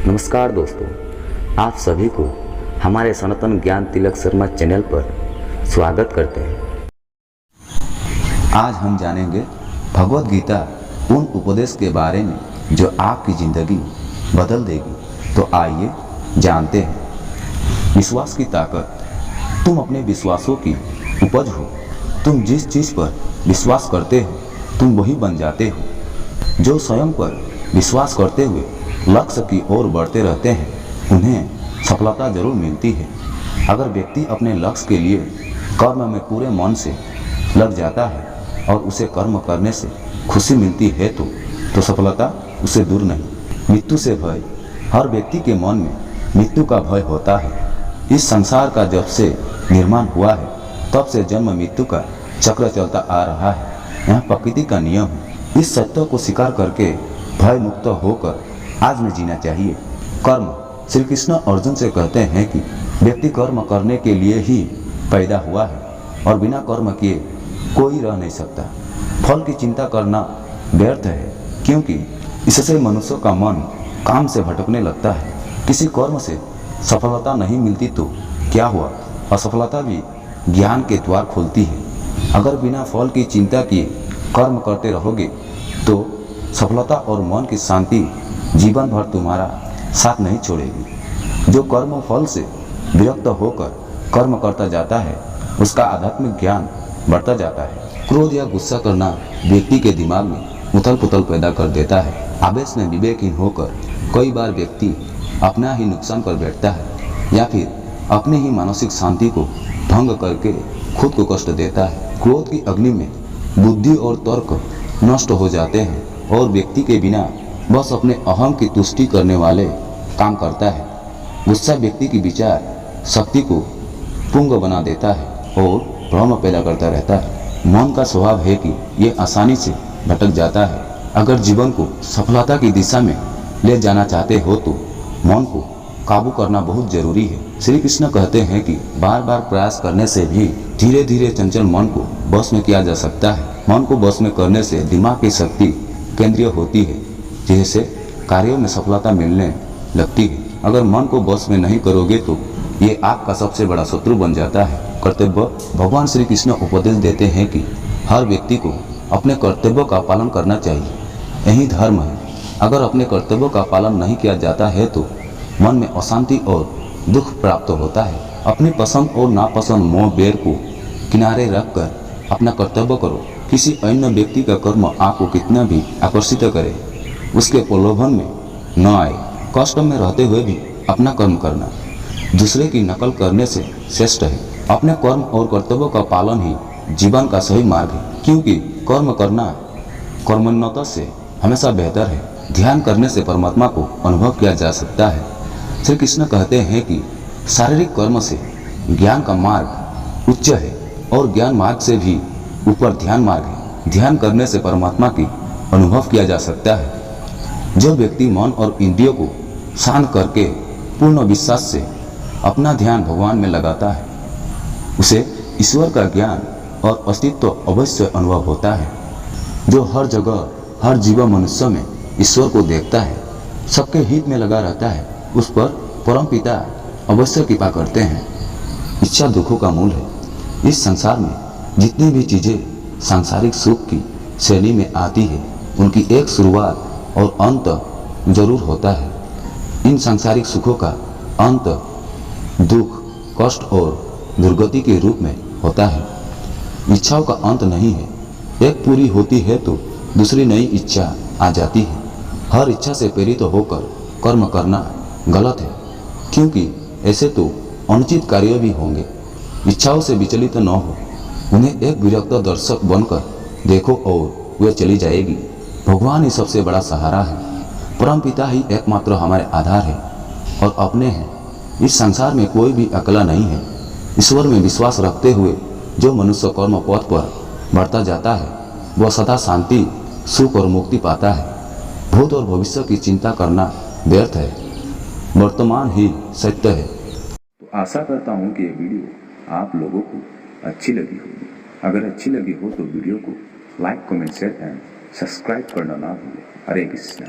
नमस्कार दोस्तों, आप सभी को हमारे सनातन ज्ञान तिलक शर्मा चैनल पर स्वागत करते हैं। आज हम जानेंगे भगवत गीता उन उपदेश के बारे में जो आपकी जिंदगी बदल देगी। तो आइए जानते हैं। विश्वास की ताकत। तुम अपने विश्वासों की उपज हो। तुम जिस चीज पर विश्वास करते हो तुम वही बन जाते हो। जो स्वयं पर विश्वास करते हुए लक्ष्य की ओर बढ़ते रहते हैं उन्हें सफलता जरूर मिलती है। अगर व्यक्ति अपने लक्ष्य के लिए कर्म में पूरे मन से लग जाता है और उसे कर्म करने से खुशी मिलती है तो सफलता उसे दूर नहीं। मृत्यु से भय। हर व्यक्ति के मन में मृत्यु का भय होता है। इस संसार का जब से निर्माण हुआ है तब से जन्म मृत्यु का चक्र चलता आ रहा है। यह प्रकृति का नियम है। इस सत्य को स्वीकार करके भय मुक्त होकर आज में जीना चाहिए। कर्म। श्री कृष्ण अर्जुन से कहते हैं कि व्यक्ति कर्म करने के लिए ही पैदा हुआ है और बिना कर्म किए कोई रह नहीं सकता। फल की चिंता करना व्यर्थ है क्योंकि इससे मनुष्य का मन काम से भटकने लगता है। किसी कर्म से सफलता नहीं मिलती तो क्या हुआ, असफलता भी ज्ञान के द्वार खोलती है। अगर बिना फल की चिंता किए कर्म करते रहोगे तो सफलता और मन की शांति जीवन भर तुम्हारा साथ नहीं छोड़ेगी। जो कर्म फल से विरक्त होकर कर्म करता जाता है उसका आध्यात्मिक ज्ञान बढ़ता जाता है। क्रोध या गुस्सा करना व्यक्ति के दिमाग में उथल पुथल पैदा कर देता है। आवेश में विवेकहीन होकर कई बार व्यक्ति अपना ही नुकसान कर बैठता है या फिर अपने ही मानसिक शांति को भंग करके खुद को कष्ट देता है। क्रोध की अग्नि में बुद्धि और तर्क नष्ट हो जाते हैं और व्यक्ति के बिना बस अपने अहम की तुष्टि करने वाले काम करता है। गुस्सा व्यक्ति की विचार शक्ति को पुंग बना देता है और भ्रम पैदा करता रहता है। मन का स्वभाव है कि ये आसानी से भटक जाता है। अगर जीवन को सफलता की दिशा में ले जाना चाहते हो तो मन को काबू करना बहुत जरूरी है। श्री कृष्ण कहते हैं कि बार बार प्रयास करने से भी धीरे धीरे चंचल मन को वश में किया जा सकता है। मन को वश में करने से दिमाग की शक्ति केंद्रीय होती है जिससे कार्यों में सफलता मिलने लगती है। अगर मन को वश में नहीं करोगे तो ये आपका सबसे बड़ा शत्रु बन जाता है। कर्तव्य। भगवान श्री कृष्ण उपदेश देते हैं कि हर व्यक्ति को अपने कर्तव्यों का पालन करना चाहिए। यही धर्म है। अगर अपने कर्तव्यों का पालन नहीं किया जाता है तो मन में अशांति और दुख प्राप्त होता है। अपनी पसंद और नापसंद मोह बेर को किनारे रखकर अपना कर्तव्य करो। किसी अन्य व्यक्ति का कर्म आपको कितना भी आकर्षित करे उसके प्रलोभन में न आए। कष्ट में रहते हुए भी अपना कर्म करना दूसरे की नकल करने से श्रेष्ठ है। अपने कर्म और कर्तव्यों का पालन ही जीवन का सही मार्ग है क्योंकि कर्म करना कर्मण्यता से हमेशा बेहतर है। ध्यान करने से परमात्मा को अनुभव किया जा सकता है। श्री कृष्ण कहते हैं कि शारीरिक कर्म से ज्ञान का मार्ग उच्च है और ज्ञान मार्ग से भी ऊपर ध्यान मार्ग है। ध्यान करने से परमात्मा की अनुभव किया जा सकता है। जो व्यक्ति मन और इंद्रियों को शांत करके पूर्ण विश्वास से अपना ध्यान भगवान में लगाता है उसे ईश्वर का ज्ञान और अस्तित्व अवश्य अनुभव होता है। जो हर जगह हर जीव मनुष्य में ईश्वर को देखता है सबके हित में लगा रहता है उस पर परम पिता अवश्य कृपा करते हैं। इच्छा दुखों का मूल है। इस संसार में जितनी भी चीजें सांसारिक सुख की श्रेणी में आती है उनकी एक शुरुआत और अंत जरूर होता है। इन सांसारिक सुखों का अंत दुख, कष्ट और दुर्गति के रूप में होता है। इच्छाओं का अंत नहीं है। एक पूरी होती है तो दूसरी नई इच्छा आ जाती है। हर इच्छा से प्रेरित होकर कर्म करना गलत है क्योंकि ऐसे तो अनुचित कार्य भी होंगे। इच्छाओं से विचलित न हो। उन्हें एक विरक्त दर्शक बनकर देखो और वे चली जाएगी। भगवान ही सबसे बड़ा सहारा है। परम पिता ही एकमात्र हमारे आधार है और अपने हैं। इस संसार में कोई भी अकेला नहीं है। ईश्वर में विश्वास रखते हुए जो मनुष्य कर्म पथ पर बढ़ता जाता है वह सदा शांति, सुख और मुक्ति पाता है। भूत और भविष्य की चिंता करना व्यर्थ है। वर्तमान ही सत्य है। तो आशा करता हूँ कि ये वीडियो आप लोगों को अच्छी लगी होगी। अगर अच्छी लगी हो तो वीडियो को like, comment, share and subscribe करना ना भूलें। हरे कृष्ण।